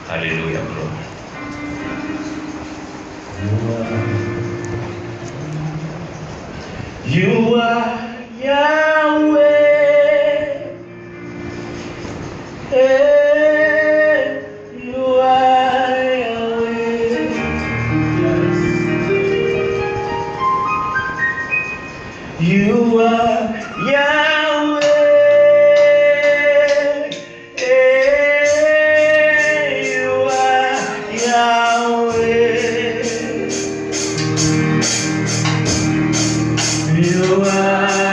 Hallelujah, glory. You are Yahweh. Hey, you are Yahweh. Yes. You are Yahweh. Hey, you are Yahweh. You are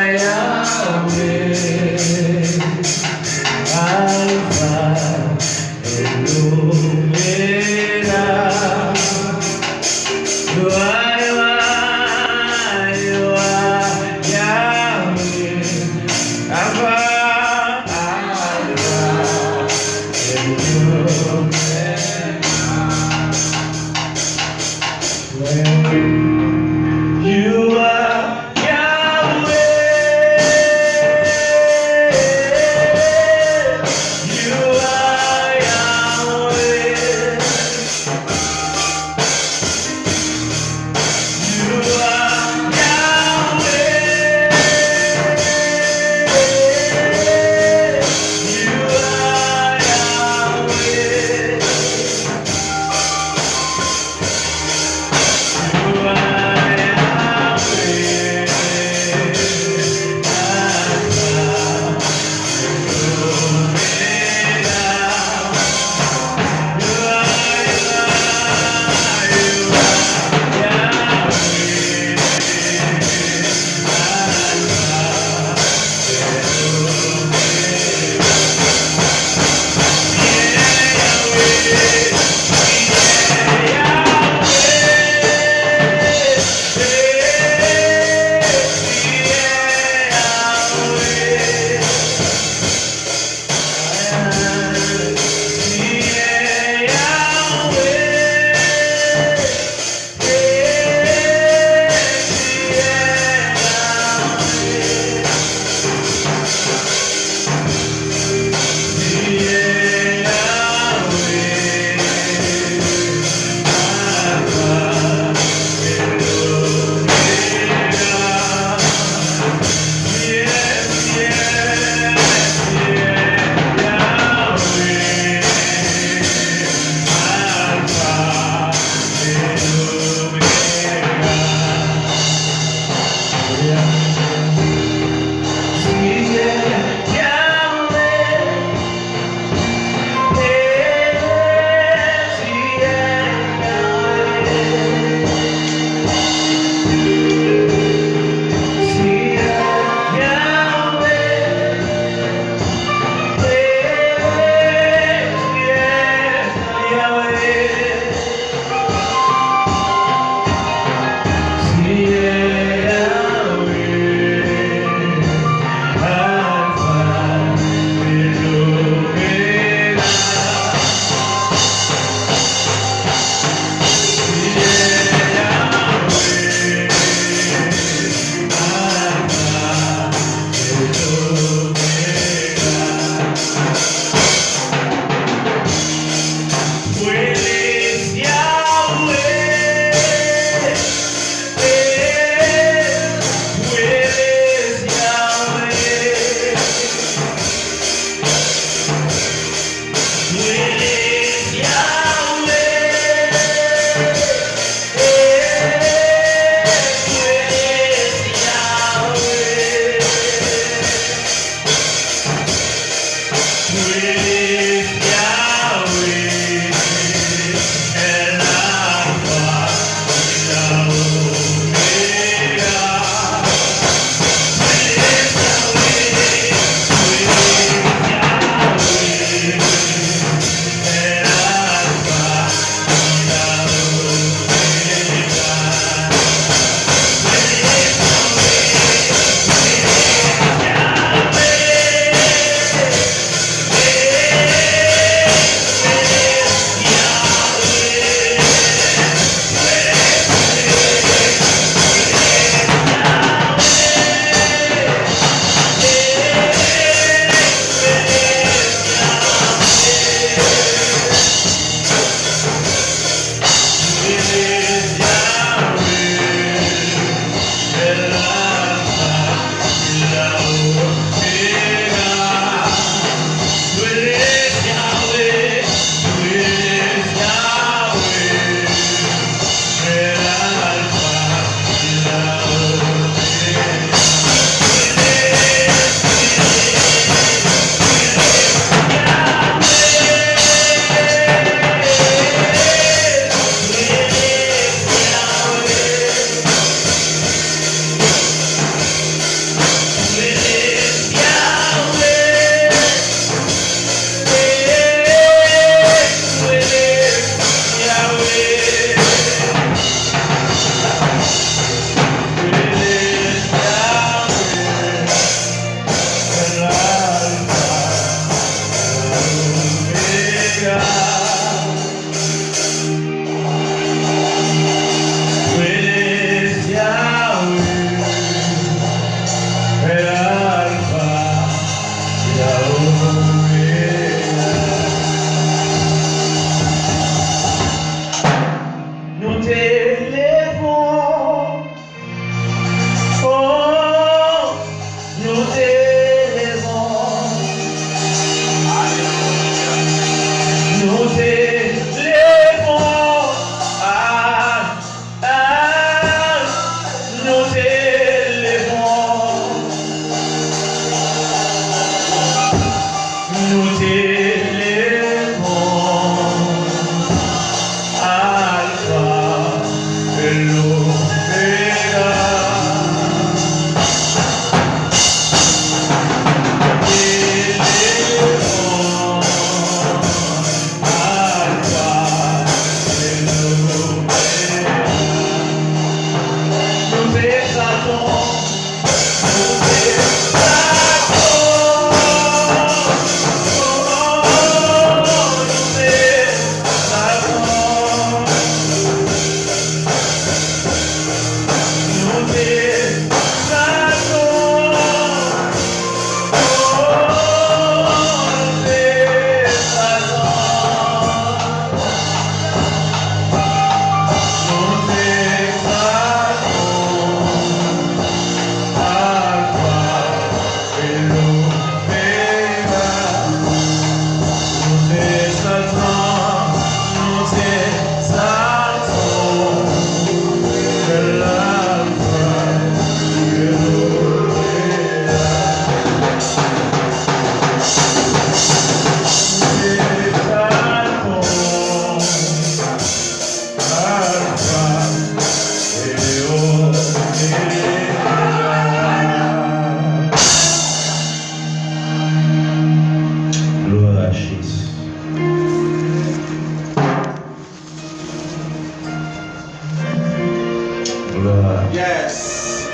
Yes.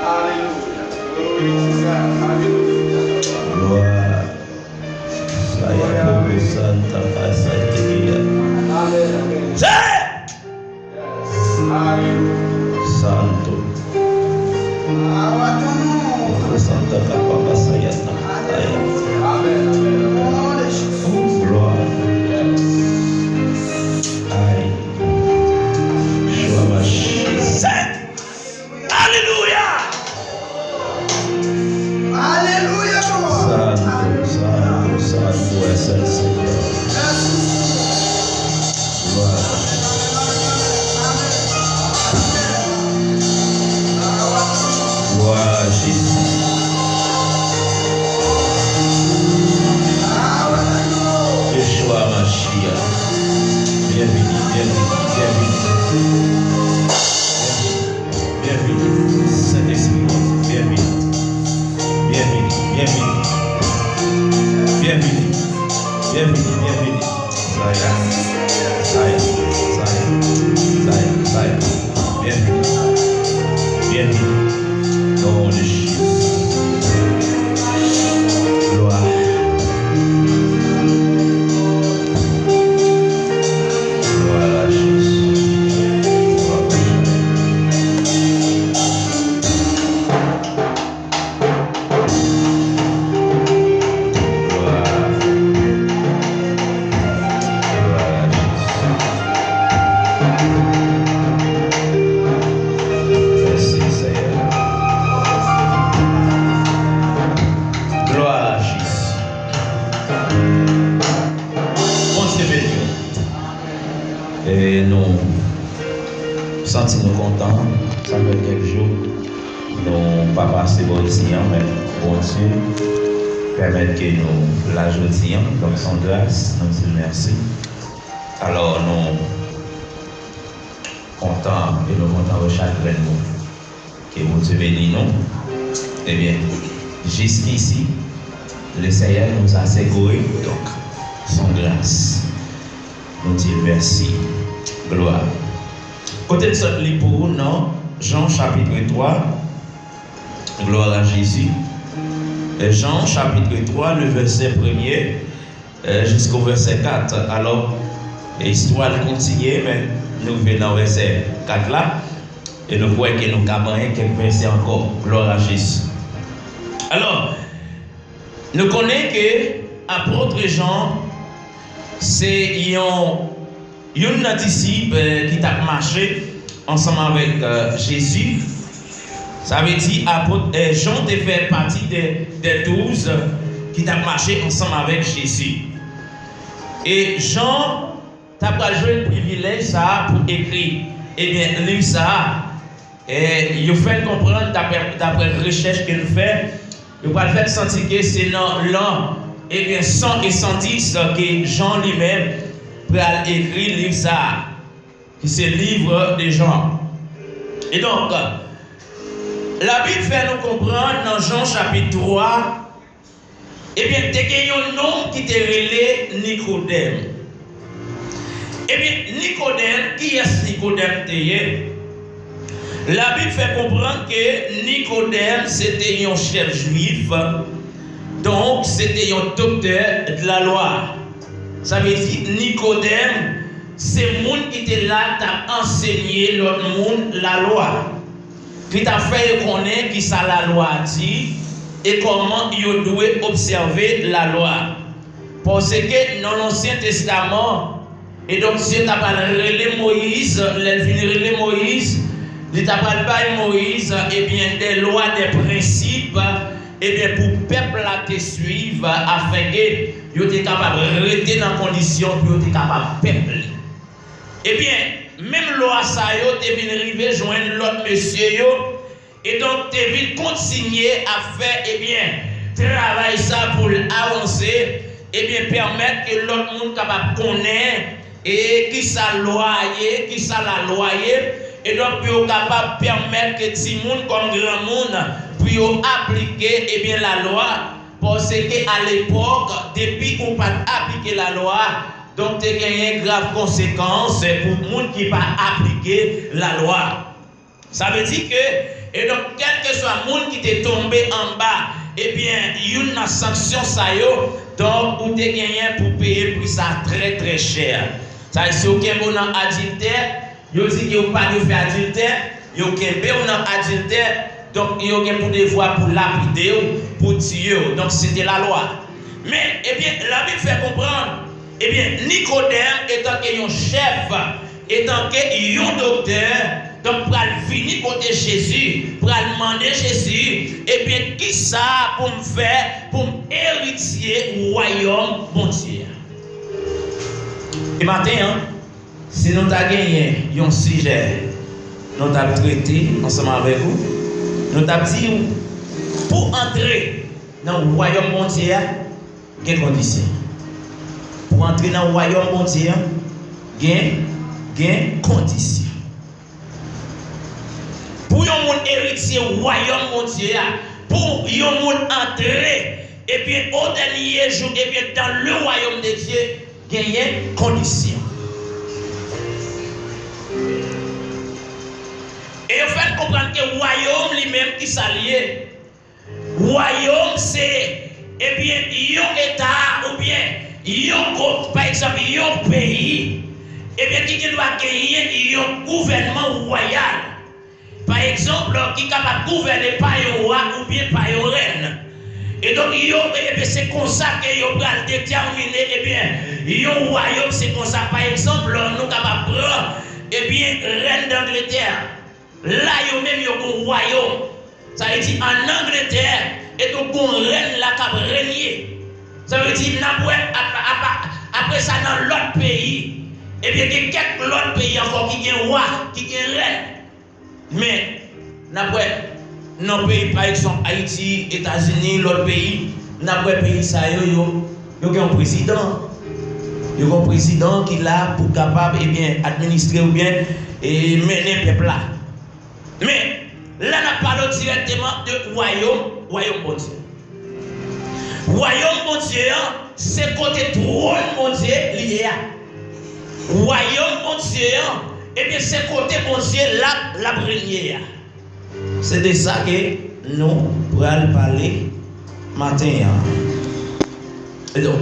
Hallelujah. Glory to God. Hallelujah. Gloire. Saya Tuhan Santa Pasadia. Amen. Yes. Hallelujah. Santo. Santa Papa saya Amen. Amen. Gloire. Aïe. Alléluia. Alléluia. Santo, santo es el Señor. Gloire. Gloire à Jésus. Yeshua Mashiach. Bienvenue, bienvenue, bienvenue. Bienvenue, Saint-Esprit, bienvenue, bienvenue, bienvenue, bienvenue, bienvenue, bienvenue. Zaya, Zaya, Zaya, Zaya, Zaya, bienvenue, bienvenue, nom de Jésus. Gloire. Gloire à Jésus. Et nous sentons contents, ça fait quelques jours, nous pas passé bon ici, mais bon Dieu, permettre que nous la jouions, donc son grâce, nous disons merci. Alors nous contents et nous contents de chaque nous, que vous Dieu bénisse nous. Eh bien, jusqu'ici, le Seigneur nous a sécuré, donc son grâce. Nous disons merci. Gloire. Côté de ce livre pour nous, Jean chapitre 3, gloire à Jésus. Jean chapitre 3, le verset 1er jusqu'au verset 4. Alors, l'histoire continue, mais nous venons au verset 4 là, et nous voyons que nous avons quelques versets encore. Gloire à Jésus. Alors, nous connaissons que l'apôtre Jean, c'est un disciple qui a marché ensemble avec Jésus. Ça veut dire que Jean fait partie des 12 qui a marché ensemble avec Jésus. Et Jean a joué le privilège ça pour écrire. Eh bien, lui ça, il fait comprendre d'après la recherche qu'il fait, il va faire sentir que c'est dans l'an 100 et 110 que Jean lui-même peut écrire le livre ça, qui c'est le livre de Jean. Et donc, la Bible fait nous comprendre dans Jean chapitre 3, eh bien, il y a un homme qui était relé Nicodème. Eh bien, Nicodème, qui est Nicodème? La Bible fait comprendre que Nicodème, c'était un chef juif, donc c'était un docteur de la loi. Ça veut dire Nicodème, c'est le monde qui était là, qui a enseigné l'autre monde la loi. Qui t'a fait connaître qui ça la loi dit et comment il doit observer la loi. Parce que dans l'Ancien Testament, et donc si tu as parlé Moïse, il t'a parlé Moïse, et bien des lois, des principes, et bien pour le peuple à te suivre, afin que tu sois capable de rester dans la condition pour tu capable de peuple. Eh bien, même loi ça yo te vinn arriver joindre l'autre monsieur yo et donc te vinn continuer à faire eh bien travail ça pour avancer et bien permettre que l'autre monde capable connaître et qui ça loyer qui ça la loyer et donc pour capable permettre que petit monde comme grand monde pour appliquer eh bien la loi parce que à l'époque depuis qu'on pas appliquer la loi. Donc, tu as gagné grave conséquences pour le monde qui n'a pas appliqué la loi. Ça veut dire que, et donc, quel que soit le monde qui t'est tombé en bas, eh bien, il y a une sanction, ça y est, donc, vous avez gagné pour payer pour ça très très cher. Ça veut dire si vous avez un adultère, vous dites que vous n'avez pas de faire adultère, vous avez un adultère, donc, vous avez pour devoir pour lapider, pour tuer. Donc, c'était la loi. Mais, eh bien, la Bible fait comprendre. Eh bien, Nicodème, étant qu'un chef, étant qu'un docteur, donc pour venir côté Jésus, pour demander Jésus, eh bien, qui ça pour me faire, pour hériter le royaume bon Dieu. Et maintenant, si nous avons gagné un sujet, nous avons traité ensemble avec vous, nous avons dit, pour entrer dans le royaume bon Dieu, quelles conditions? Pour entrer dans le royaume bon Dieu, il y a une condition. Pour un monde héritier du royaume bon Dieu, pour un monde entrer, et bien au dernier jour, et bien dans le royaume de Dieu, il y a une condition. Et il faut comprendre que le royaume lui-même qui s'allie. Le royaume c'est, eh bien, un État ou bien par exemple, il y a un pays et bien, qui doit gagner un gouvernement royal. Par exemple, qui est capable de gouverner par un roi ou bien par une reine. Et donc, c'est comme ça que vous allez déterminer, eh bien, un royaume, c'est comme ça. Par exemple, nous sommes capables de prendre, eh bien, reine d'Angleterre. Là, il y a même un royaume. Ça veut dire en Angleterre, et donc, une reine là qui a régné. Ça veut dire, après ça, dans l'autre pays, et bien, il y a quelques autres pays encore qui ont un roi, qui ont une reine. Mais, dans le pays, par exemple, Haïti, États-Unis, l'autre pays, dans le pays, ça, il y a un président. Il y a un président qui est là pour capable, eh bien, administrer ou bien et mener le peuple là. Mais, là, on parle directement de royaume bon Dieu. Royaume bon Dieu, c'est côté trône bon Dieu lié à. Royaume bon Dieu, et bien c'est côté bon Dieu la brignière. C'est de ça que nous pourrons parler matin. Et donc,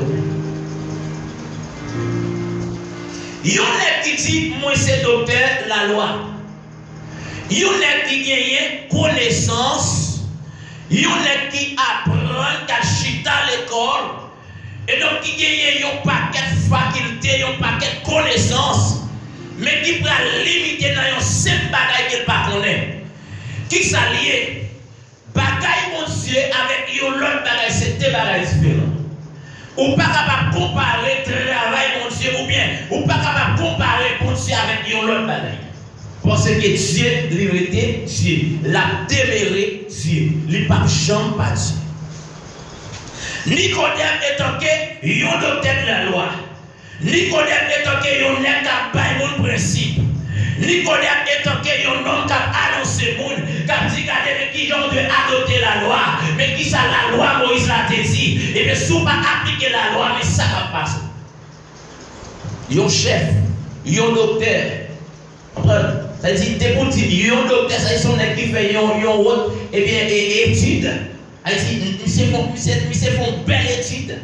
Yon nèg qui dit moi c'est docteur la loi. Yon nèg qui gagne connaissance, yon nèg qui apprend qu'à chita l'école et donc qui gagne yon paquet faculté, yon paquet connaissance mais qui peut limiter dans yon seul bagaille qu'il pas connaît. Qui s'allie bagaille mon Dieu avec yon l'autre bagaille, c'est deux bagailles différents. Ou pas capable de comparer travail mon Dieu ou bien ou pas capable de comparer mon Dieu avec yon l'autre bagaille. Parce que Dieu, l'irrité, Dieu, l'a déméré, Dieu, il pas jamais pas Dieu. Nicodème étant que yon docteur de la loi. Nicodème étant que yon n'est qu'à bailler mon principe. Nicodème étant que yon homme qui a annoncé moun, qui a dit regardez qui ont de adopter la loi, mais qui ça la loi Moïse l'a dit. Et bien si vous pas appliquer la loi, mais ça va passer. Yon chef, yon docteur. Ça dit, t'es pour dire, yon docteur, ça dit, son qui fait yon autre, eh bien, étude. Elle dit, monsieur font belle étude.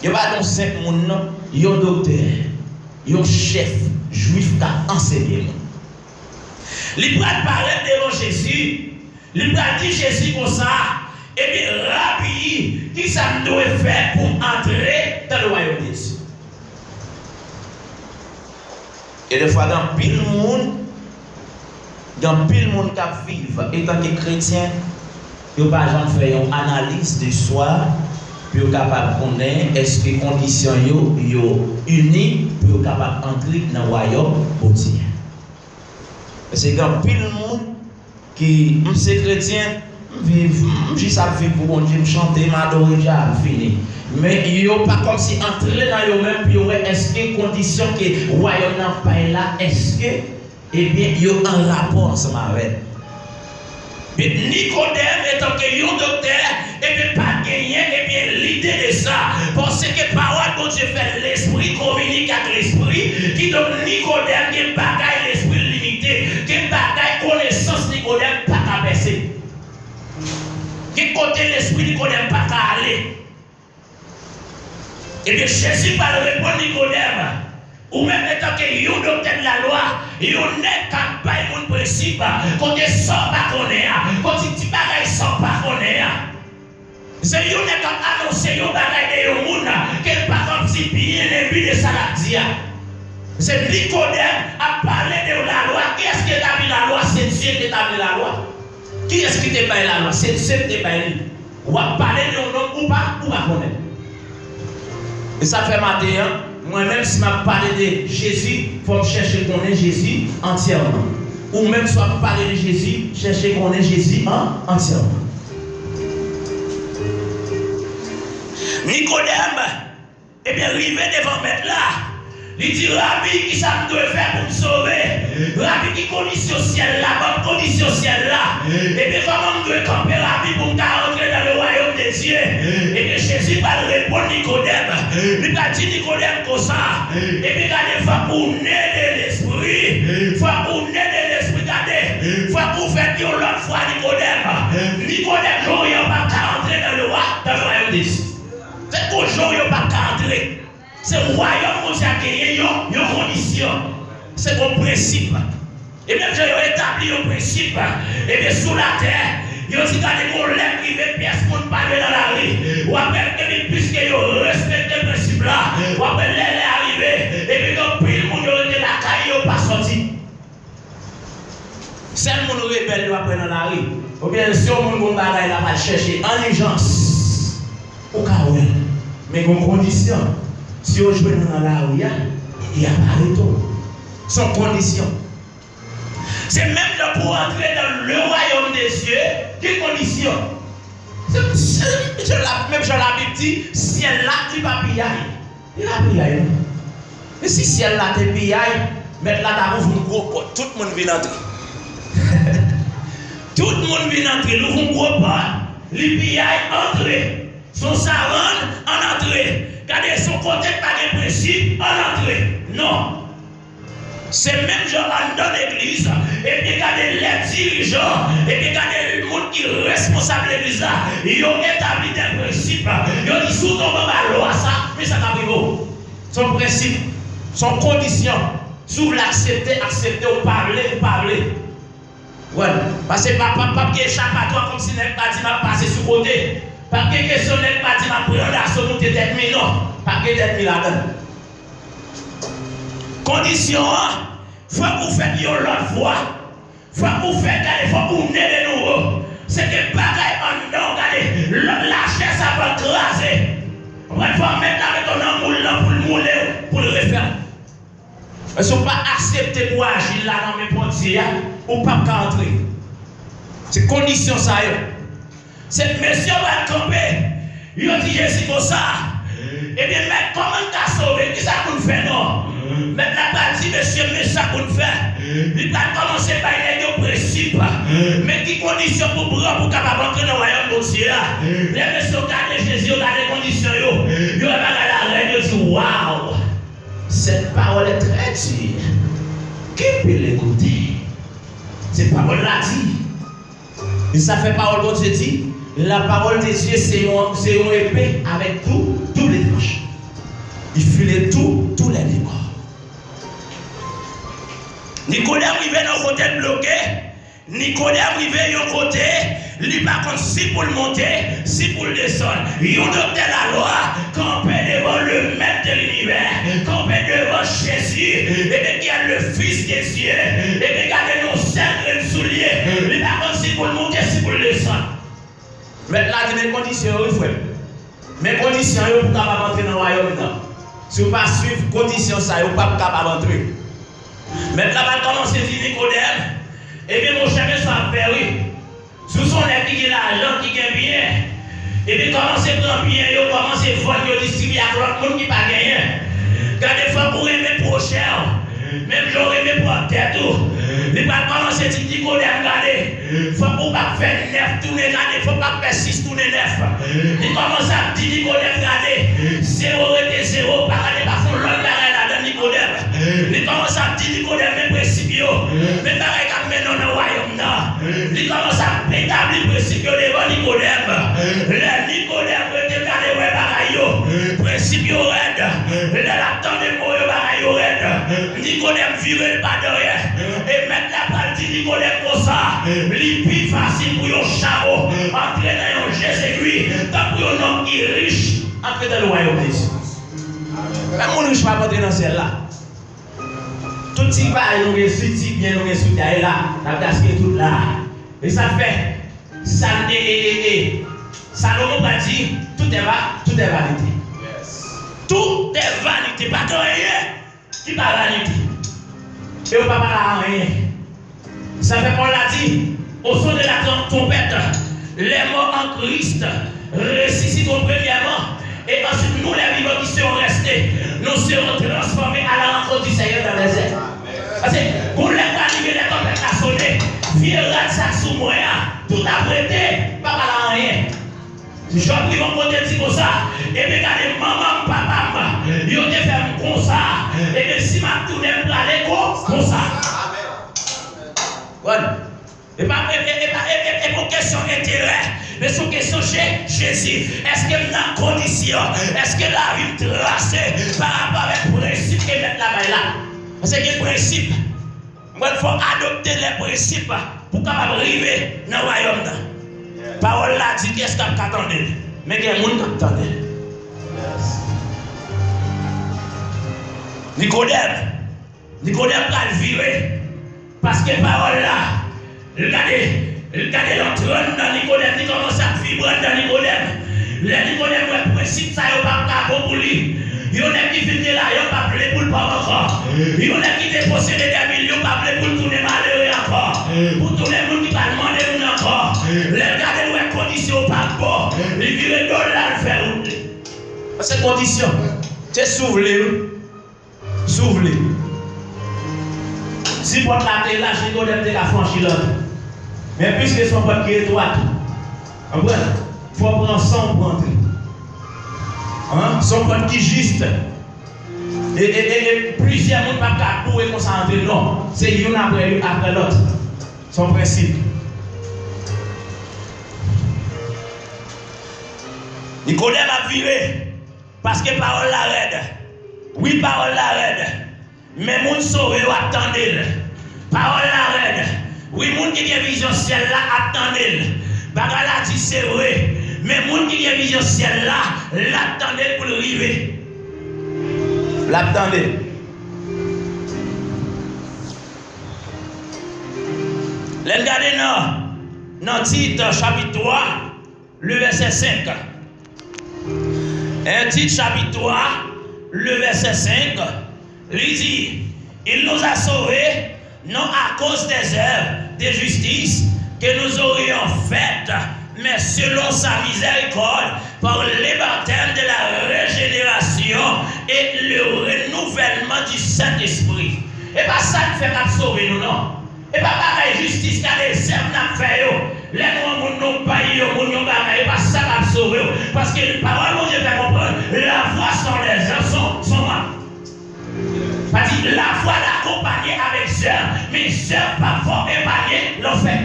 Il n'y a pas de 5 moun, non, yon docteur, yon chef, juif qui a enseigné. Il va parler devant Jésus, il va dire Jésus comme ça, et bien, Rabbi, qui ça doit faire pour entrer dans le royaume de Dieu? Et des fois, dans pile monde qui vivent, étant que chrétien, ils ne peuvent pas faire une analyse de soi, pour être capable de connaître est-ce que les conditions sont unies pour être capable d'entrer dans le royaume de Dieu. Parce que dans pile monde qui, c'est chrétien, je sais pour bon Dieu, chanter, m'adorer, j'ai fini. Mais il n'y a pas comme si entrer dans eux-mêmes, puis est-ce que les conditions que le royaume n'a pas là, est-ce que, eh bien, il y a un rapport ensemble avec. Mais Nicodème étant que yon docteur, et bien pas gagné, et bien l'idée de ça, parce que parole dont Dieu fait l'esprit communique avec l'esprit, qui donc Nicodème qui bagaille l'esprit limité, qui bagaille connaissance Nicodème pas qu'à baisser. Qui côté l'esprit Nicodème pas qu'à aller. Et bien Jésus va répondre à Nicodème. Ou même étant que yon docteur de la loi, yon n'est qu'à pas mon principe, quand il sort pas qu'on est, quand il dit bagaille sort pas qu'on est. C'est yon n'est qu'à annoncer yon bagaille de yon moun, qu'elle pas comme si bien élevé de Saladia. C'est Nicodème à parler de la loi. Qui est-ce qui établit la loi? C'est Dieu qui établit la loi. Qui est-ce qui établit la loi? C'est Dieu qui établit. Ou à parler de yon nom ou pas connaître. Et ça fait matin. Moi-même, si je parle de Jésus, il faut chercher qu'on est Jésus entièrement. Ou même si je parle de Jésus, chercher qu'on est Jésus entièrement. Nicodème, eh bien, arrivé devant mettre là. Il dit, Rabbi, qui ça me doit faire pour me sauver? Rabbi, qui condition ciel là, bonne condition ciel là. Et bien, comment me doit camper Rabbi pour me rentrer dans le royaume des cieux? Et bien, Jésus va répondre Nicodème. Il va dire Nicodème comme ça. Et bien, regardez, il faut pour naître de l'esprit. Il faut pour naître de l'esprit, regardez. Il faut pour faire dire l'autre fois Nicodème. Nicodème, jour, il n'y a pas qu'à entrer dans le royaume des cieux. C'est qu'au jour, il n'y a pas qu'à entrer. C'est le royaume qui a gagné une condition. C'est mon principe. Et même j'ai établi un principe. Et bien sous la terre, il y a aussi des problèmes qui viennent pièces pour parler dans la rue. Ou après, puisque ils respectent ce principe-là, ou après, l'air est arrivé. Et puis, donc, puis le monde de la caille n'est pas sorti. C'est le monde rebelle qui va prendre dans la rue. Ou bien, si on va chercher en urgence, au cas où, mais une condition. Si on joue dans la rue, il n'y a pas de retour. Sans condition. C'est même là pour entrer dans le royaume des cieux, quelle condition? Même je l'avais dit, ciel là, il va piller. Il va piller. Mais si ciel là, il piller, maintenant là, vous un gros pot, tout le monde vient entrer. Tout le monde vient entrer, nous avons un gros pot, il piller, entrer. Son savant, en entrée. Regardez son côté pas de principe en entrée. Non. C'est même genre dans l'église. Et puis regardez les dirigeants. Et puis regardez le monde qui est responsable de l'église là. Ils ont établi des principes. Ils ont dit sous ton la loi ça. qui ça t'arrive. Son principe, son condition. Si vous l'acceptez, acceptez ou parler. Ouais. Parce que papa qui échappe à toi comme si n'est pas dit m'a passé sous côté. Pas que question n'est pas dit m'a prendre la somme de tête mais non. Pas que tête mais là-dedans. Condition, faut que vous faites l'autre fois. Faut que vous faites, faut que vous venez de nouveau. C'est que pareil en non, regardez, la chaise ça va craser. On va mettre avec ton amour là pour le mouler, pour le refaire. Ils ne sont pas acceptés pour agir là dans mes pontiers ou pas entrer. C'est condition ça. Cette monsieur va camper. Il a dit Jésus comme ça. Eh bien, mais comment t'as sauvé? Qu'est-ce qu'on fait non? Maintenant, pas dit monsieur, mais ça qu'on fait. Il va commencer par les principes. Mais qui condition pour prendre pour capable entrer dans le royaume de Dieu? Les messieurs regardent Jésus, regardent les conditions. Ils regardent la reine, ils disent waouh! Cette parole est très dure. Qui peut l'écouter? Cette parole-là dit. Et ça fait parole que Dieu dit. La parole de Dieu, c'est une épée avec tous les tranches. Il filait tous les décors. Nicodème arrivé dans le côté bloqué. Nicodème arrivé dans le côté. Il par contre, si pour le monter, si pour le descendre. Il a adopté la loi, campé devant le maître de l'univers, campé devant Jésus, et bien qui a le Fils des cieux, et bien gardez nos cinq souliers. Il par contre, si pour le monter, si pour le descendre. Maintenant, il y a des conditions, il faut. Mes conditions, il ne faut pas entrer dans le royaume. Si vous ne pas suivre les conditions, ça, vous ne pouvez pas entrer. Maintenant, on va commencer à dire Nicodème, et bien mon cher, ça va faire, oui. Sous son lèvre qui a l'argent, qui a bien, et bien commencez à prendre bien, commencez à voler, distribuer à l'autre monde qui n'a pas gagné. Quand des fois, pour aimer prochain, même j'aurais aimé pour tête, il va commencer à dire Nicodème, regardez, il ne faut pas faire 9 tourner, regardez, il ne faut pas faire 6 tourner 9. Il commence à dire Nicodème, regardez, 0 et 0, par année, par contre, l'autre barrel là dans Nicodème. Il commence à dire Nicodème, mes principes, mais pareil comme maintenant dans le royaume, il commence à établir les principes devant Nicodème. Les Nicodème, il regarde les bagailles, principes raide, il attend des mots, bagailles raide. Nicodème vire le pas de rien. Et maintenant, la dit Nicodème comme ça, il plus facile pour un chameau, entrer dans un Jésus-Christ, tant pour un homme qui est riche, entrer dans le royaume de Dieu. Mais mon riche va entrer dans celle-là. Tout ce qui va, il y a soutien, bien, il y a soutien là, la casquette tout là. Et ça fait, ça Salomon va dire, tout est vanité. Tout est vanité, pas de rien qui n'est pas vanité. Et on ne peut pas parler rien. Ça fait qu'on l'a dit, au son de la trompette, les morts en Christ ressusciteront premièrement. Et ensuite, nous, les vivants qui seront restés, nous serons transformés à la rencontre du Seigneur dans les airs. Parce que pour les arriver, les tempêtes à sonner, viendra de ça sous moi, tout a prêté, pas mal à rien. Je vais pris mon côté petit comme ça, et bien, regardez, maman, papa, ils ont fait comme ça, et bien, si ma tournée pour aller comme ça. Voilà. Et pour question d'intérêt, mais sur question chez Jésus, est-ce que dans la condition, est-ce que la vie tracée par rapport avec le principe et mettre la là? Parce que le principe, il faut adopter les principes pour capable arriver dans le royaume. Parole là dit qu'est-ce qu'on attend, mais il y a des gens qui attendent. Nicodème va virer parce que parole là. Regardez l'entraîne dans Nicodème, il commence à vibrer dans Nicodème. Les Nicodème, le principe, ça n'a pas bon pour lui. Il y en a qui finissent là, ils n'ont pas appelé pour le pas encore. Il y en a qui déposent des millions, ils n'ont pas appelé pour tourner malheureux encore. Pour tourner le monde qui va demander encore. Regardez les conditions pas bon. Les virent là, le faire rouler. Ces conditions, c'est s'ouvrir. Si pour la télé, Nicodème, tu as franchi l'autre. Mais puisque son pote qui est étroit, il faut prendre son pour entrer. Son pote qui est juste. Et plusieurs ne peuvent pas pour se concentrer. Non, c'est l'un après l'autre. Son principe. Nicodème a viré. Parce que parole la raide. Oui, parole la raide. Mais moun sauvé ou attendez. Parole la raide. Oui, moun qui a vision ciel là attendez. Bagala dit c'est vrai. Mais moun qui a vision ciel là, l'attendez pour le arriver. L'attendez. Regardez dans titre chapitre 3, le verset 5. Un titre chapitre 3, le verset 5, il dit, il nous a sauvés, non à cause des œuvres de justice que nous aurions faites, mais selon sa miséricorde, par les baptêmes de la régénération et le renouvellement du Saint-Esprit. Et pas ça qui fait qu'à sauver nous, non. Et pas pareil justice qui a des œuvres n'a fait. Les gens n'ont pas eu, et pas ça qui a sauvé. Parce que les paroles, je vais comprendre, la foi sans les œuvres sont mortes. Parce que la foi l'accompagner avec œuvres, mais œuvres pas fort épargner l'enfer.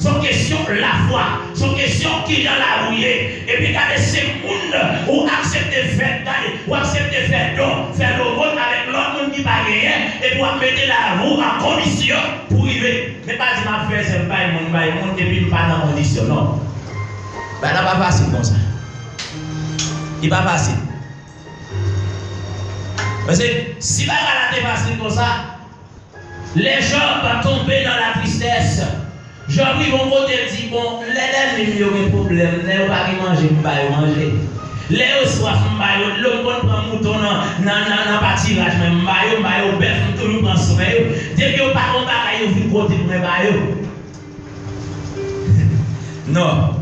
Son question la foi, son question qui dans la rouillée. Et puis regardez ces mondes où accepter de faire ou accepter de faire le monde avec l'autre monde qui va rien et pour mettre la roue en condition pour arriver. Mais pas dire ma frère, c'est pas le monde depuis pas dans condition, non. Ben là, pas facile comme ça. Il pas facile. Parce que si la galère est facile comme ça, les gens vont tomber dans la tristesse. Jean-Louis vont dire, bon, les il y a un problème, les pas manger, manger. Les soif, l'homme prend mouton dans pâturage, même maillot, bœuf, tout le monde prend soin. Dès que vous pas en bagaille, vous côté pour mes maillots. Non.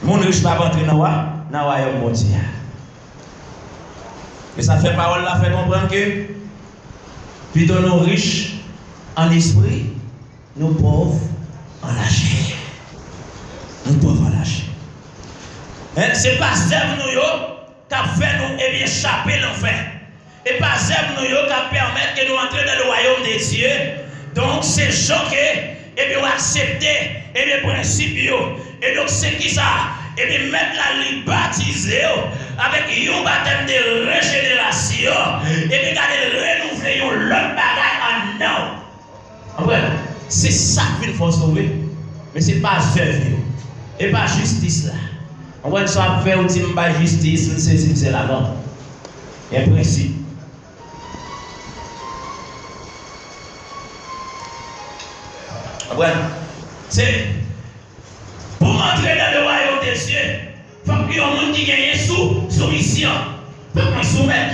Mon riche pas rentrer dans le royaume mondial. Et ça fait parole là, fait comprendre que plutôt nous riches en esprit, nous pauvres en la chair. Nous pauvres en la chair. C'est pas zèbre nous qui a fait nous échapper l'enfer. Et pas zèbre nous qui a permis que nous entrions dans le royaume des cieux. Donc c'est choqué et bien accepter et les principes. Et donc c'est qui ça? Et bien mettre la baptiser avec un baptême de régénération. Et bien renouveler l'autre bagaille en non. C'est ça qu'il faut sauver. Mais ce n'est pas œuvre. Et pas justice là. On va soit faire au team par justice, c'est là non. Il y a un principe. C'est pour entrer dans le royaume des cieux, il faut qu'il y ait un monde qui gagne soumission. Il faut qu'on soumette.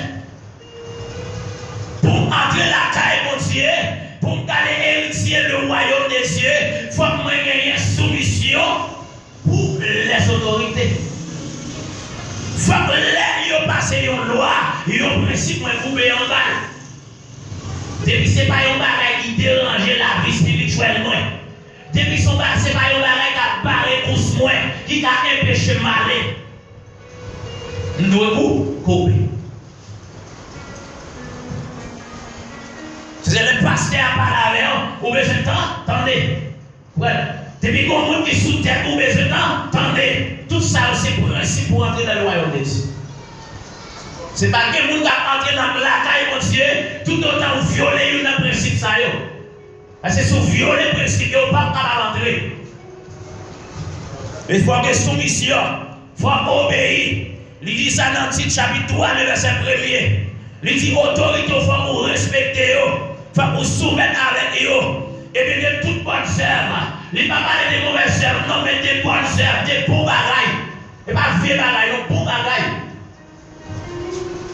Pour entrer la caille mon Dieu, pour aller héritier le royaume des cieux, il faut qu'on gagne soumission pour les autorités. Il faut que les passent une loi, un principe pour couper en balle. Depuis ce n'est pas un bagage qui dérange la vie spirituelle. Depuis ce n'est pas un bagage qui a barré pour moi, qui a empêché mal. Nous devons couper. C'est le pasteur à parler avec vous, besoin de temps, attendez. Depuis qu'on monde qui sous terre, vous besoin de temps, attendez. Tout ça, c'est pour entrer dans le royaume de Dieu. Ce n'est pas que les gens qui entrent dans la caille de Dieu, tout autant violer le principe. Parce que si vous violez le principe, vous ne pouvez pas rentrer. Il faut que soumission, il faut obéir. Il dit ça dans le titre chapitre 3, le verset 1er. Il dit autorité, il faut vous respecter, il faut vous soumettre avec eux. Et bien, de toutes bonnes œuvres. Il ne va pas parler des mauvaises œuvres, non, mais des bonnes œuvres, des bons bagailles. Et pas vieux bagailles, non, bons bagailles.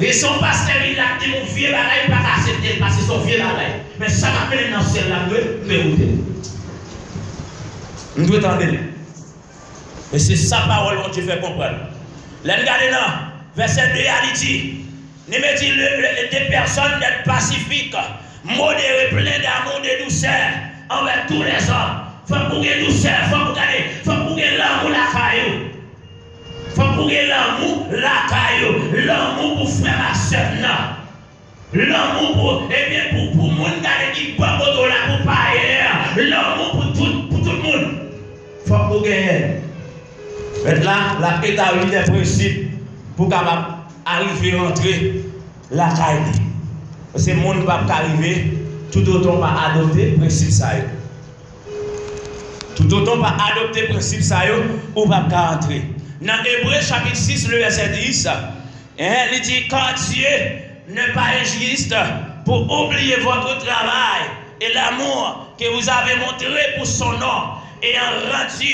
Et son pasteur, il a dit mon vieux bagaille, il ne va pas accepter parce que son vieux bagaille. Mais ça va faire dans ce ciel-là, nous devons écouter. Nous devons entendre. Et c'est sa parole que tu fais comprendre. Là, regardez là, verset 2, il dit, ne mettez des personnes d'être pacifiques, modérées, pleines d'amour, de douceur envers tous les hommes. Il faut pour que douceur, il faut pour que l'amour la caillou. Il faut pour que l'amour la caillou. L'amour pour frère et sœur. L'amour pour, eh bien, pour le monde qui boit pour la pour payer. L'amour pour tout le monde. Il faut pour gagner. Maintenant, la pédagogie des principes pour capable arriver rentrer la caille. C'est le monde pas arriver tout autant pas adopter principe ça. Tout autant pas adopter principe ça ou pas rentrer. Dans Hébreux chapitre 6 le verset 10, il dit quand Dieu n'est pas injuste pour oublier votre travail et l'amour que vous avez montré pour son nom et en rendu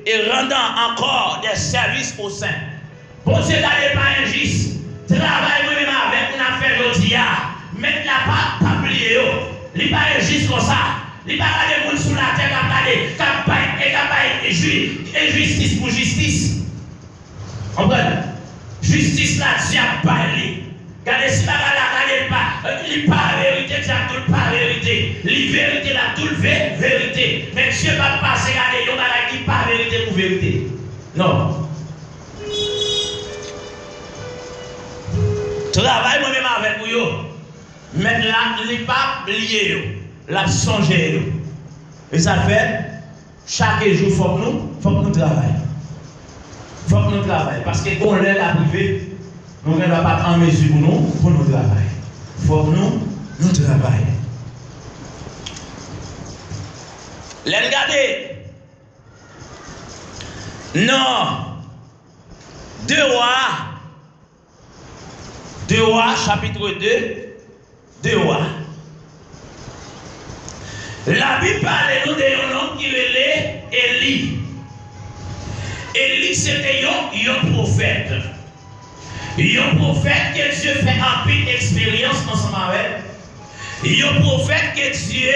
et rendant encore des services aux saints. Bon Dieu n'est pas injuste. Travail moi-même avec une affaire aujourd'hui, mais la pas oublié. Il n'est pas injuste comme ça. Il n'y a pas de monde sur la terre qui a pas justice pour justice. Comprenez? Justice là, Dieu a parlé. Regardez si la il pas vérité, Dieu a tout pas vérité. La vérité là, tout vérité. Mais Dieu va passer, regardez, il n'y a pas vérité pour vérité. Non. Travail moi-même avec vous, mais là, il n'est pas lié. La songer. Et ça fait, chaque jour, il faut que nous travaillions. Il faut que nous travaillions. Parce que quand on est la privée, nous ne sommes pas en mesure pour nous travailler. Il faut que nous travaillions. Regardez. Non. 2 rois, chapitre 2. 2 rois. La Bible parle nous d'un homme qui relait Élie. Élie c'était un prophète. Un prophète que Dieu fait un peu d'expérience ensemble avec. Un prophète que Dieu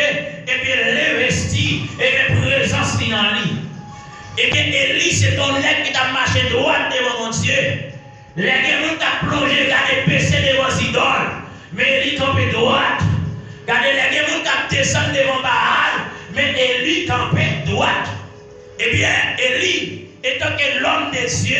l'investit et la présence en lui. Et bien Élie c'est ton nègre qui t'a marché droit devant mon Dieu. Les gens qui plongé dans les péchés devant les idoles. Mais Élie tombé droite. Regardez les gens qui descendent devant Baal, mais Élie campait droite. Eh bien, Élie, étant que l'homme des cieux,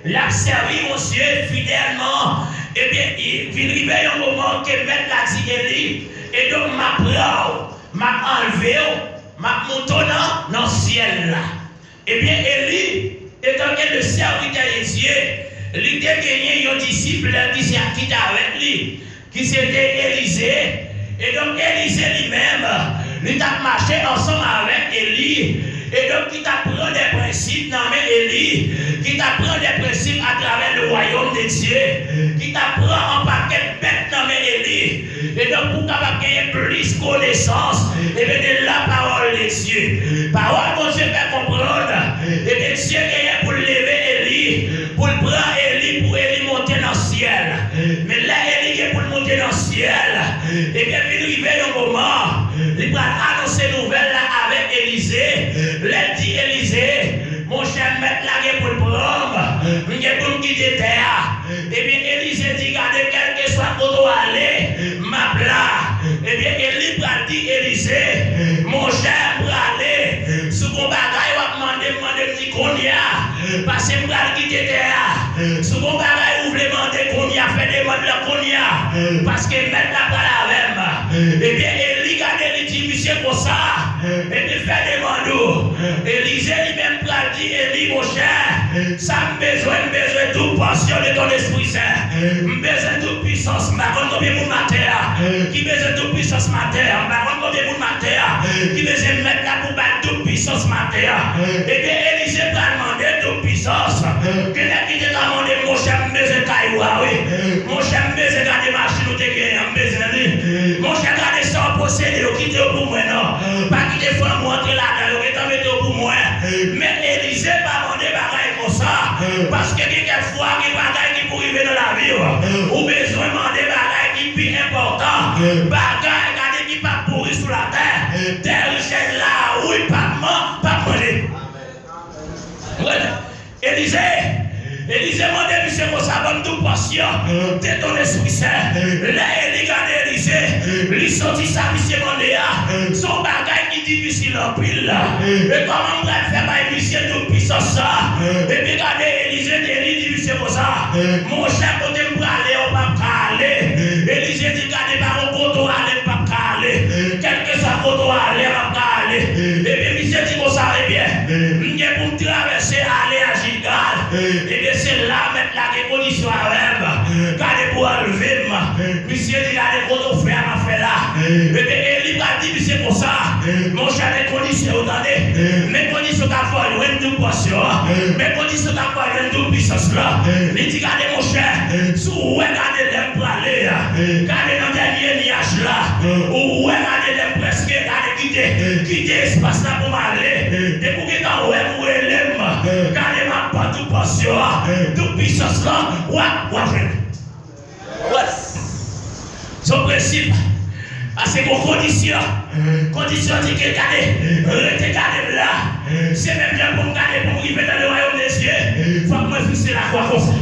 l'a servi mon Dieu fidèlement, eh bien, il arrive un moment que mettre la dit Élie, et donc m'a prend, m'a enlevé, m'a monté dans le ciel là. Eh bien, Élie, étant que le serviteur de Dieu, il a gagné un disciple qui était avec lui, qui c'était Élisée. Et donc Élisée lui-même, il a marché ensemble avec Élie. Et donc il t'apprend des principes dans Élie, qui t'apprend des principes à travers le royaume de Dieu, qui t'apprend en paquet de bêtes dans Élie. Et donc pour capable gagner plus connaissance, et bien de la parole de Dieu. Parole que Dieu fait comprendre. Et bien Dieu gagne pour lever Élie, pour prendre Élie, pour Élie monter dans le ciel. Mais là Élie est pour monter dans le ciel. Et bien il arrive un moment, il va annoncer une nouvelle là avec Élisée. Il dit Élisée, mon cher maître là pour le prendre, il est pour me quitter terre. Et bien Élisée dit, regardez, quel que soit où doit aller, ma plat. Et bien Élie va dire Élisée, mon cher pour aller, sous mon bagaille, on va demander qu'on y a, parce que je vais quitter terre. Sous mon bagaille, vous voulez demander qu'on y a, fait demander qu'on y a, parce que maître là pas la même. Et bien Élie, regardez, il dit, monsieur, pour ça. Et puis fait des mandats. Élisée lui-même dit, Élie mon cher, ça me besoin de toute passion de ton Esprit Saint. Besoin de toute puissance. Je ne combien de ma terre. Qui besoin de toute puissance ma terre. Je ne combien de ma terre. Qui besoin de mettre là pour battre toute puissance ma terre. Et bien Élisée va demander toute puissance. Quelqu'un qui t'a demandé, mon cher, je besoin de cailloua, oui. Mon cher, je besoin de machine ou de guerre. Mon cher, regardez ça en possédé, quittez pour moi, non. Des fois, moi, entre là-dedans, je vais mettre pour moi. Mais Élisée va demander bagaille comme ça. Parce que quelquefois, il y a des bagailles qui pour arriver dans la vie. Ou besoin de demander bagaille qui est plus important. Bagaille, regardez, qui pas pourri sur la terre. Des richesses là, oui, pas manger. Élisée m'a dit, monsieur, pour ça, bonne toute passion de ton Esprit Saint. Là, il regarde Élisée, il sortit ça, monsieur, mon son bagage qui est difficile en pile là. Et comment on va faire, monsieur, toute puissance ça. Et puis, regardez, Élisée, il dit, monsieur, pour ça, mon cher, côté, on va aller, on va aller. Élisée dit, regardez, par où on doit aller, on va aller. Quel que soit qu'on doit aller, on va aller. Et puis, monsieur, dit, vous savez bien, pour me traverser, aller à Gilgal. Et bien, c'est là, maintenant, que conditions avec, gardez pour enlever, monsieur dit, gardez pour ton frère m'a fait là. Et bien, Élie a dit, c'est pour ça, mon cher, les conditions, attendez, mes conditions qu'a fait, une double portion, mes conditions qu'a fait, une double puissance là. Il dit, gardez mon cher, sous regardez les pralés, gardez dans le dernier nuage là, ou regardez les presque, gardez quitter l'espace là pour m'aller, et pour que quand vous élève, gardez ma porte double portion, double puissance là, son principe, à ces conditions, conditions dit que regardez là, c'est même bien pour me garder, pour me arriver dans le royaume des cieux, il faut que je fixe la croix comme ça.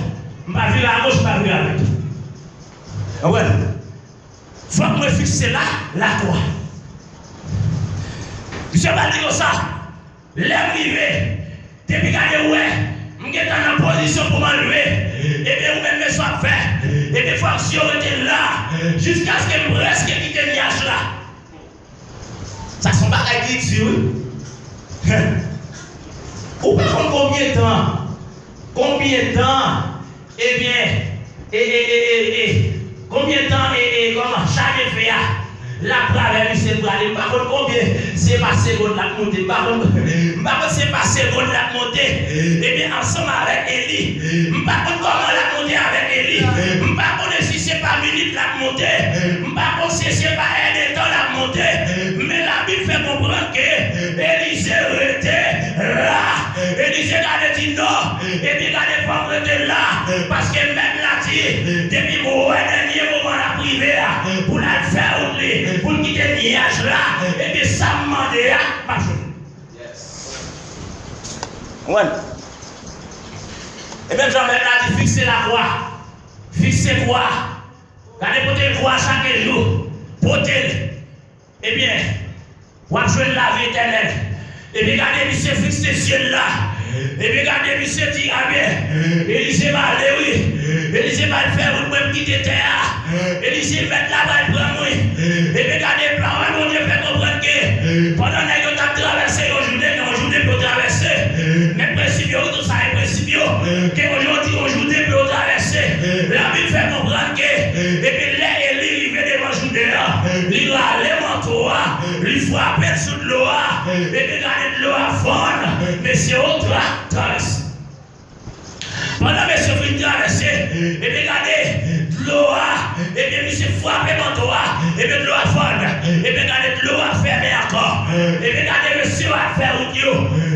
Je ne vais pas virer à gauche, je ne vais pas virer à droite. Il faut que je fixe la croix. Je ne vais pas dire ça, l'arrivée, depuis que je suis dans la position pour m'enlever, et bien vous-même me soit fait, et des fois si on était là, jusqu'à ce que je presque quitte le nuage là. Ça sont pas qui dit oui. Ou pas combien de temps? Combien de temps? Eh bien, combien de temps comment chaque fait la pratique c'est braler par contre combien c'est pas seconde la montée par contre c'est pas seconde la montée et bien ensemble avec Élie par contre comment la montée avec Élie par contre si c'est pas minute la montée par contre si c'est pas un temps la montée mais la Bible fait comprendre que Élisée était là Élisée a dit non et bien il pas rester là parce que même là dit depuis mon dernier moment la privé pour la faire oublier pour quitter le nuage là, et bien ça me demandait à marcher. Ouais. Et bien Jean-Baptiste a dit fixer la croix. Fixer quoi? Regardez pour tes croix chaque jour. Portez. Eh bien, on va jouer la vie éternelle. Et bien regardez, monsieur fixe les cieux là. Et bien regardez, monsieur dit ah bien. Élisée va aller, oui. Élisée va le faire, vous pouvez quitter terre. Élisée va mettre là-bas, il prend moi. Et bien regardez, parole, mon Dieu fait comprendre que pendant que vous avez traversé aujourd'hui peut traverser. Mais principe, tout ça est principe. Qu'aujourd'hui, peut traverser. La Bible fait comprendre que, et bien là, Élie, il vient devant Judée, il va aller manteau, il frappe sous de l'eau, et bien regardez de l'eau à fond, mais c'est autre traverse. Pendant que monsieur vient traverser, et bien regardez de l'eau, et bien monsieur frappe manteau, et bien de l'eau à fond, et bien regardez de l'eau à fermer encore, et bien regardez monsieur à faire route,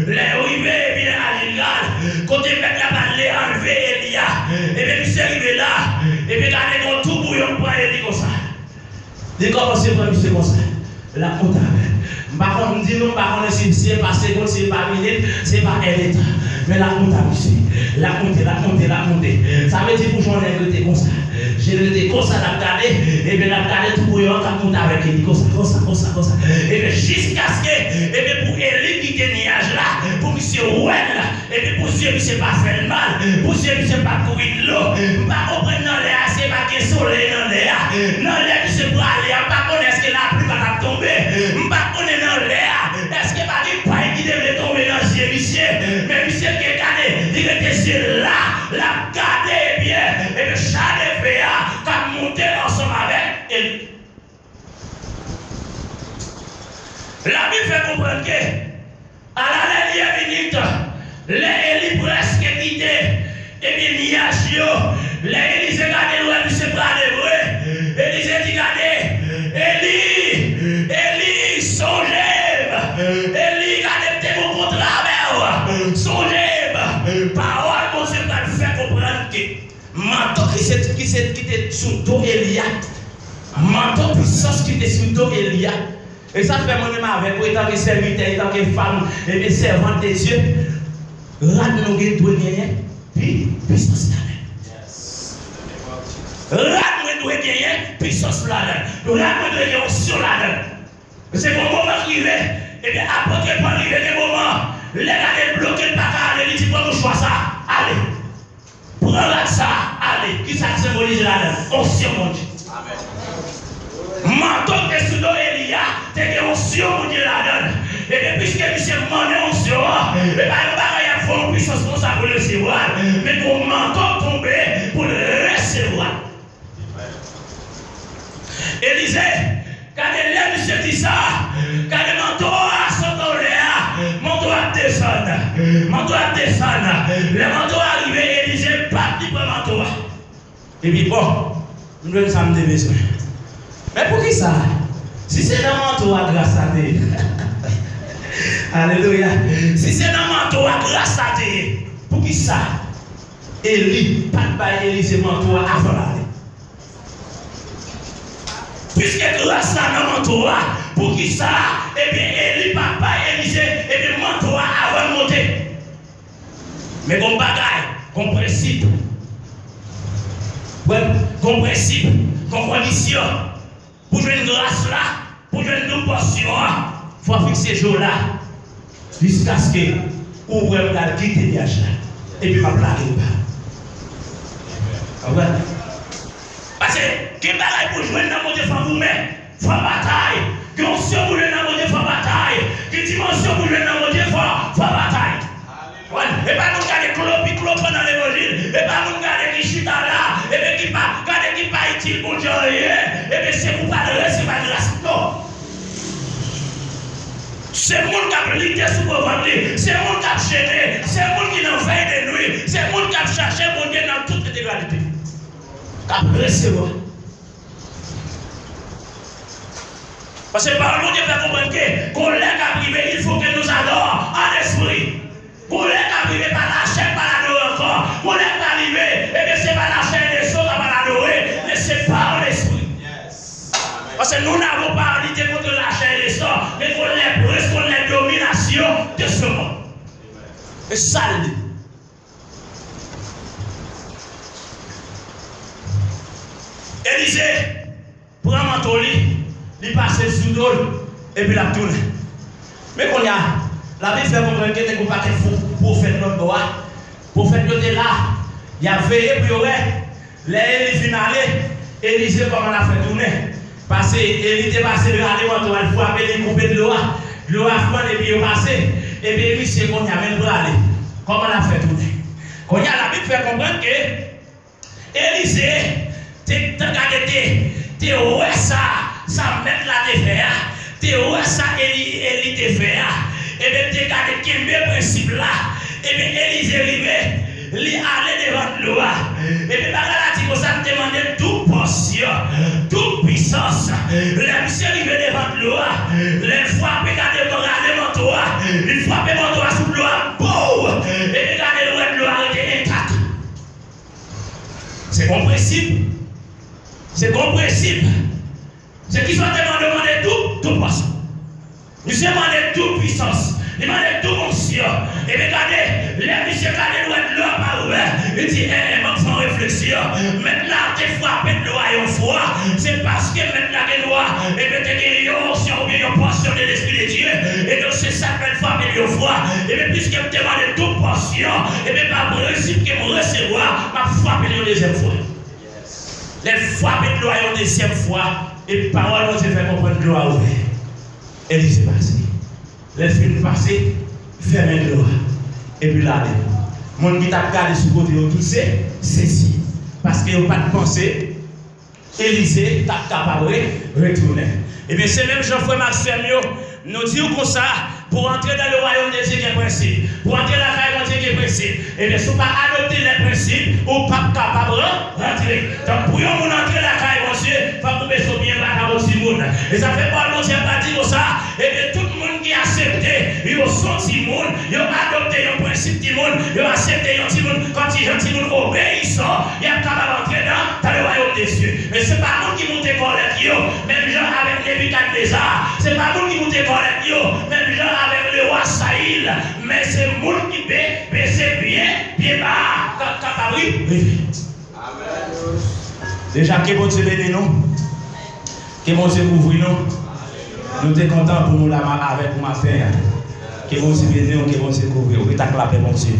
les arrivés, et bien à l'Igal, côté mettre la balle, enlever Elia, et bien monsieur arrivé là, et bien regardez dans tout bouillon pour aller comme ça. Dès qu'on commence à monsieur comme ça, la comptable. Par contre, on dit non, par contre, si c'est pas seconde, c'est pas minute, c'est pas un état. Mais la comptable ici, la montée. Ça veut dire pour j'en ai été comme ça. J'ai été comme ça, la regarder, et bien la regarder tout bouillon, la compte avec Élie, comme ça. Et bien jusqu'à ce que, et bien pour Élie qui était nuage là, pour monsieur Ouel, et bien pour Dieu, monsieur pas fait le mal, pour Dieu, monsieur pas courir de l'eau, pas comprendre dans l'air, c'est pas que soleil dans l'air, monsieur pour aller, pas connaître est-ce que la pluie va tomber, pas connaître dans l'air, est-ce que pas des pailles qui devait tomber dans le ciel, monsieur, mais monsieur qui est gardé, il était là, la garder bien, et le chat de Béa, qui monté ensemble avec Élie. La Bible fait comprendre que, à la dernière minute, les Élie presque quitté, et bien, Niachio, les Élisée gardé loin de ses bras de vrai, Élisée dit gardé, Élie, songez, Élie gardé tes bons contre la mer, songez, parole, mon Dieu, va le faire comprendre que, manteau qui était sous dos Élia, manteau puissance qui était sous dos Élia. Et ça fait mon nom avec vous, étant que serviteur, étant que femme, et que servante de Dieu. Rat nous doit gagner, puis puissance là. Rat nous doit gagner, puissance là. Rat nous doit gagner sur là. C'est mon moment qui est. Et bien après que pas arriver le moment, les gars bloqués par là, les dit pour nous choisir ça. Allez. Prends ça, allez. Qui ça symbolise là? Onction mon Dieu. Amen. Manteau de sous Elia, t'es onction mon Dieu là-dedans. Et bien puisque monsieur demande onction, mais pas de puissance pour ça pour le recevoir. Mais pour manteau tomber, pour Élysée, quand les monsieur dit ça, quand les manteaux sont dans l'air, manteau à descendre, manteau à descendre, les manteaux arrivés, Élysée, pas de manteau. Et puis bon, nous devons ça me besoin. Mais pour qui ça? Si c'est dans manteau à grâce à Dieu. Alléluia. Si c'est dans manteau à grâce à Dieu, pour qui ça? Élie, pas de bail Élysée manteau avant l'aller. Puisque grâce à nos manteaux, pour qui ça? Eh bien, Élie, papa, Élysée, et bien, manteau avant de monter. Mais comme bagaille, comme principe, comme principe, comme condition, pour jouer une grâce là, pour jouer une portion, il faut fixer ce jour là, jusqu'à ce que vous pouvez quitter le là, et puis ma blague pas. Parce que, qui bagaille pour jouer dans mon défense vous-même, faut bataille, qui onction pour jouer dans mon défense bataille, qui dimension pour jouer dans mon défense, faut bataille. Et pas nous garder clopie pendant l'évangile, et pas nous garder qui chute là, et bien qui pas utile pour Dieu, et bien c'est pour pas de recevoir de grâce. Non. C'est le monde qui a lutté sur le ventre, c'est le monde qui a chaîné, c'est le monde qui n'a veille de nuit, c'est le monde qui a cherché mon Dieu dans toute intégralité. Qui a recevoir. Parce que par le Dieu fait comprendre que collègue a privé, il faut que nous adorons en esprit. Pour les arriver par la chaîne, par l'adorer encore. Pour les arriver, et bien c'est par la chaîne des choses, par l'adorer, mais c'est par l'esprit. Parce que nous n'avons pas lutté contre la chaîne des choses, mais contre les dominations de ce monde. Et ça le dit. Élysée, prend un manteau, il passe sous l'eau, et puis la tourne. Mais qu'on y a. La Bible fait comprendre que tu n'as pas de prophète dans le droit. Prophète qui était là, il a veillé pour les finales. Élysée, comment on a fait tourner? Parce qu'il était passé de l'année, il faut appeler les coupés de l'eau. L'eau a fait et puis il est passé. Et puis lui, c'est qu'on y a même pour aller. Comment on a fait tourner? Quand y a la Bible fait comprendre que Élysée, tu es ouais ça met la défaire. Tu es ouais ça, Élie défaire. Et bien, tu as gardé quel principe là. Et bien, Élysée arrivait, il allait devant l'eau. Et bien, par là, ça me demandait toute portion, toute puissance. Les monsieur arrivait devant l'eau. Les frappes, regardez mon toit. Il frappait mon toit sous l'eau. Boum! Et bien, regardez l'eau arrêtée intacte. C'est mon principe. C'est mon principe. C'est qu'ils sont demandé toute portion. Nous sommes demandé toute puissance, nous demandé toute onction. Et regardez, les messieurs regardez l'eau par ouvert. Il dit, manque sans réflexion. Maintenant, tu es frappé de l'eau à une fois. C'est parce que maintenant, tu es noir. Et bien, tu es une onction ou bien une portion de l'Esprit de Dieu. Et donc, c'est ça que tu es frappé de une fois. Et bien, puisque je te demande toute portion, et bien, par principe que je recevoir, je frappé de une deuxième fois. Les frappé de l'eau à une deuxième fois. Et parole, on se fait comprendre de l'eau à ouvert. Élysée passé. Les films passés, fermez le droit. Et puis là, mon qui t'a regardé sur le côté, tout c'est ceci. Parce qu'il n'y a pas de pensée, Élysée t'a capable de retourner. Et bien, c'est même Jean-François Max Fermiot, nous disons comme ça, pour entrer dans le royaume de Dieu qui est principe, pour entrer dans la royaume de Dieu qui est principe. Et bien, si vous ne pas adopter les principes, vous n'êtes pas capable de rentrer. Donc, pour vous entrer dans la royaume de Dieu, il faut que vous soyez bien là dans le monde. Et ça fait pas le Dieu pas dit comme ça. Et bien, tout le monde qui a accepté, il a senti le monde, il a adopté le principe du monde, il a accepté le monde. Quand il y a obéissant, il est capable d'entrer dans le royaume des cieux. Mais ce n'est pas nous qui montons collecte, même gens avec Nebuchadnezzar. Ce n'est pas nous qui montons collecte, même gens avec le roi Saïl. Mais c'est le monde qui baisse bien bas, capable de vivre. Amen. Déjà, que bon Dieu bénisse nous, que bon Dieu couvre nous. Nous sommes contents pour nous là avec vous matin. Que bon Dieu bénisse nous, que bon Dieu couvre. Oui, t'as clapé, mon Dieu.